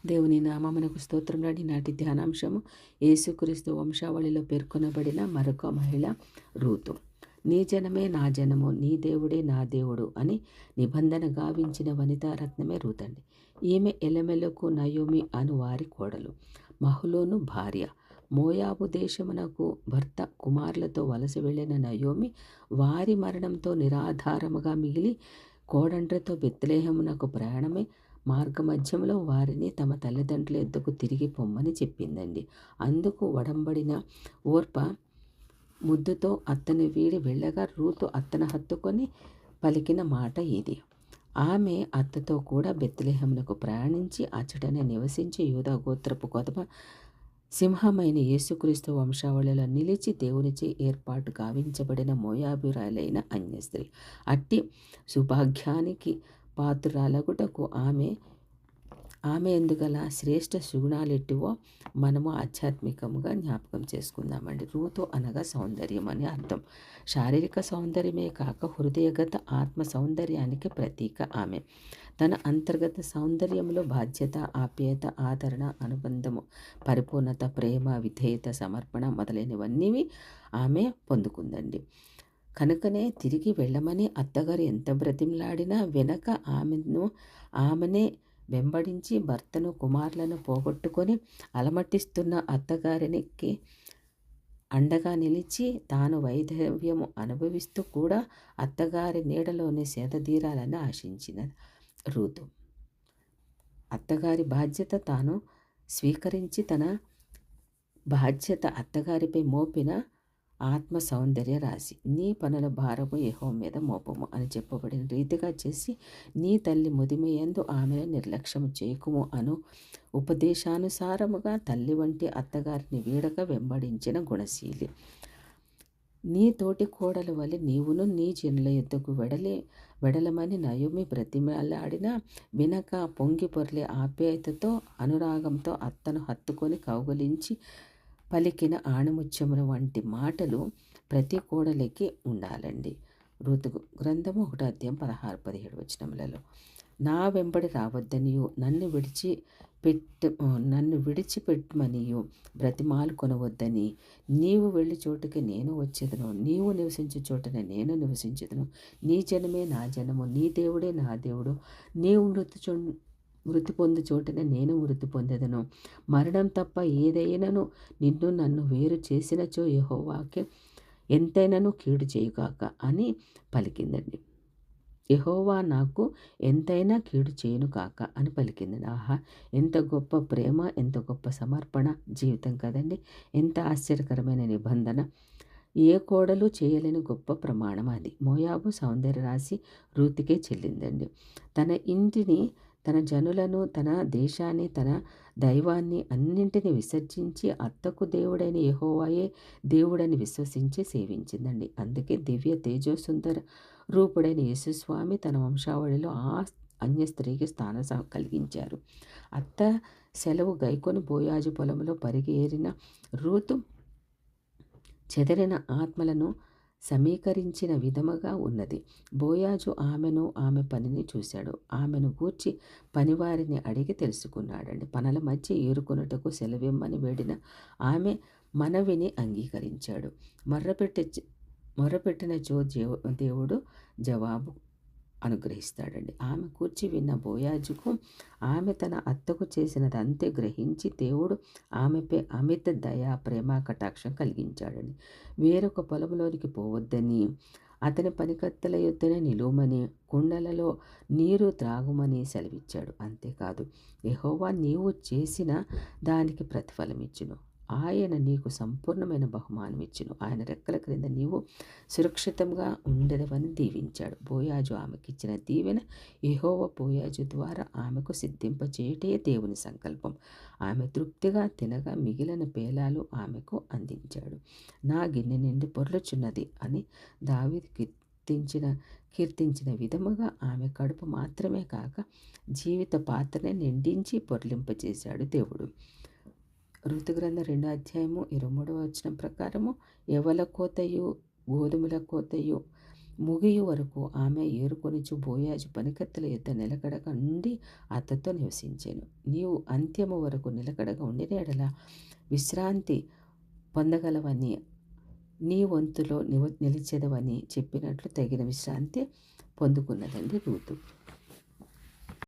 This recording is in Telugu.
దేవుని నామమునకు స్తోత్రములని నాటి ధ్యానాంశము యేసుక్రీస్తు వంశావళిలో పేర్కొనబడిన మరొక మహిళ రూతు. నీ జనమే నా జనము, నీ దేవుడే నా దేవుడు అని నిబంధన గావించిన వనితారత్నమే రూతండి. ఈమె ఎలమెలకు నయోమి అను వారి కోడలు, మహులోను భార్య. మోయాబు దేశమునకు భర్త కుమారులతో వలస వెళ్ళిన నయోమి వారి మరణంతో నిరాధారముగా మిగిలి కోడండ్రతో బెత్లెహేమునకు ప్రయాణమై మార్గమధ్యంలో వారిని తమ తల్లిదండ్రుల యొద్దకు తిరిగి పొమ్మని చెప్పిందండి. అందుకు వడంబడిన ఓర్ప ముద్దుతో అత్తను వీడి వెళ్ళగా రూతు అత్తను హత్తుకొని పలికిన మాట ఇది. ఆమె అత్తతో కూడా బెత్లెహేమునకు ప్రయాణించి అచ్చటనే నివసించి యూదా గోత్రపు కొదమ సింహమైన యేసుక్రీస్తు వంశావళిలో నిలిచి దేవునిచే ఏర్పాటు గావించబడిన మోయాబురాలైన అన్యస్త్రీ. అట్టి సుభాగ్యానికి పాత్రురాలగుటకు ఆమె ఎందుగల శ్రేష్ఠ సుగుణాలెట్టివో మనము ఆధ్యాత్మికముగా జ్ఞాపకం చేసుకుందామండి. రూతు అనగా సౌందర్యం అని అర్థం. శారీరక సౌందర్యమే కాక హృదయగత ఆత్మ సౌందర్యానికి ప్రతీక ఆమె. తన అంతర్గత సౌందర్యంలో బాధ్యత, ఆప్యాయత, ఆదరణ, అనుబంధము, పరిపూర్ణత, ప్రేమ, విధేయత, సమర్పణ మొదలైనవన్నీ ఆమె పొందుకుందండి. కనుకనే తిరిగి వెళ్ళమని అత్తగారు ఎంత బ్రతిమలాడినా వెనక ఆమెనే వెంబడించి భర్తను, కుమారులను పోగొట్టుకొని అలమటిస్తున్న అత్తగారికి అండగా నిలిచి తాను వైధవ్యము అనుభవిస్తూ కూడా అత్తగారి నీడలోనే సేదతీరాలని ఆశించిన రూతు అత్తగారి బాధ్యత తాను స్వీకరించి తన బాధ్యత అత్తగారిపై మోపిన ఆత్మ సౌందర్య రాశి. నీ పనుల భారము యెహోవా మీద మోపము అని చెప్పబడిన రీతిగా చేసి నీ తల్లి ముదిమయందు ఆమెను నిర్లక్ష్యం చేయకుము అను ఉపదేశానుసారముగా తల్లి వంటి అత్తగారిని వీడక వెంబడించిన గుణశీలి. నీ తోటి కోడల వలె నీవును నీ జనుల యొద్దకు వెడలమని నయోమి బ్రతిమలాడిన వినక పొంగి పొర్లే ఆప్యాయతతో అనురాగంతో అత్తను హత్తుకొని కౌగలించి పలికిన ఆణిముత్యముల వంటి మాటలు ప్రతి కోడలికి ఉండాలండి. ఋతు గ్రంథము 1 అధ్యాయం 16-17 వచనములలో. నా వెంబడి రావద్దనియు నన్ను విడిచిపెట్టమనియు బ్రతిమాలు కొనవద్దని, నీవు వెళ్ళి చోటుకి నేను వచ్చేదను, నీవు నివసించు చోటనే నేను నివసించదును, నీ జనమే నా జనము, నీ దేవుడే నా దేవుడు, నీవు మృతి పొందు చోటనే నేను మృతి పొందెదను, మరణం తప్ప ఏదైనాను నిన్ను నన్ను వేరు చేసినచో యెహోవాకే ఎంతైనాను కీడు చేయుగాక అని పలికిందండి. యెహోవా నాకు ఎంతైనా కీడు చేయను కాక అని పలికిందండి. ఆహా, ఎంత గొప్ప ప్రేమ, ఎంత గొప్ప సమర్పణ జీవితం కదండి. ఎంత ఆశ్చర్యకరమైన నిబంధన. ఏ కోడలు చేయలేని గొప్ప ప్రమాణం అది. మోయాబు సౌందర్య రాశి రూతుకే చెల్లిందండి. తన ఇంటిని, తన జనులను, తన దేశాన్ని, తన దైవాన్ని అన్నింటినీ విసర్జించి అత్తకు దేవుడైన యెహోవాయే దేవుడని విశ్వసించి సేవించిందండి. అందుకే దివ్య తేజోసుందర రూపుడైన యేసుస్వామి తన వంశావళిలో ఆ అన్య స్త్రీకి స్థానం కలిగించారు. అత్త సెలవు గైకొని బోయాజు పొలంలో పరిగేరిన రూతు చెదరిన ఆత్మలను సమీకరించిన విధముగా ఉన్నది. బోయాజు ఆమెను, ఆమె పనిని చూశాడు. ఆమెను గూర్చి పనివారిని అడిగి తెలుసుకున్నాడండి. పనుల మధ్య ఏరుకొనుటకు సెలవిమ్మని వేడిన ఆమె మనవిని అంగీకరించాడు. మొర్రపెట్టిన దేవుడు జవాబు అనుగ్రహిస్తాడండి. ఆమె కూర్చి విన్న బోయాజుకు ఆమె తన అత్తకు చేసినదంతే గ్రహించి దేవుడు ఆమెపై అమిత దయ, ప్రేమ, కటాక్షం కలిగించాడండి. వేరొక పొలంలోనికి పోవద్దని, అతని పనికత్తెల యొద్దనే నిలువమని, కుండలలో నీరు త్రాగుమని సెలవిచ్చాడు. అంతేకాదు, యెహోవా నీవు చేసిన దానికి ప్రతిఫలమిచ్చును, ఆయన నీకు సంపూర్ణమైన బహుమానం ఇచ్చును, ఆయన రెక్కల క్రింద నీవు సురక్షితంగా ఉండదవని దీవించాడు. బోయాజు ఆమెకిచ్చిన దీవెన యెహోవా బోయాజు ద్వారా ఆమెకు సిద్ధింపచేయుటే దేవుని సంకల్పం. ఆమె తృప్తిగా తినగా మిగిలిన పేలాలు ఆమెకు అందించాడు. నా గిన్నె నిండి పొర్లుచున్నది అని దావీదు కీర్తించిన విధముగా ఆమె కడుపు మాత్రమే కాక జీవిత పాత్రనే నిండించి పొర్లింపచేశాడు దేవుడు. ఋతు గ్రంథం 2 అధ్యాయము 23 వచనం ప్రకారము, ఎవల కోతయు గోధుమల కోతయు ముగియు వరకు ఆమె ఏరుకొనుచు బోయాజు పనికత్తెల యొద్ద నిలకడగా ఉండి అతనితో నివసించెను. నీవు అంత్యము వరకు నిలకడగా ఉండిన ఎడల విశ్రాంతి పొందగలవని, నీ వంతులో నిలిచెదవని చెప్పినట్లు తగిన విశ్రాంతి పొందుకున్నదండి రూతు.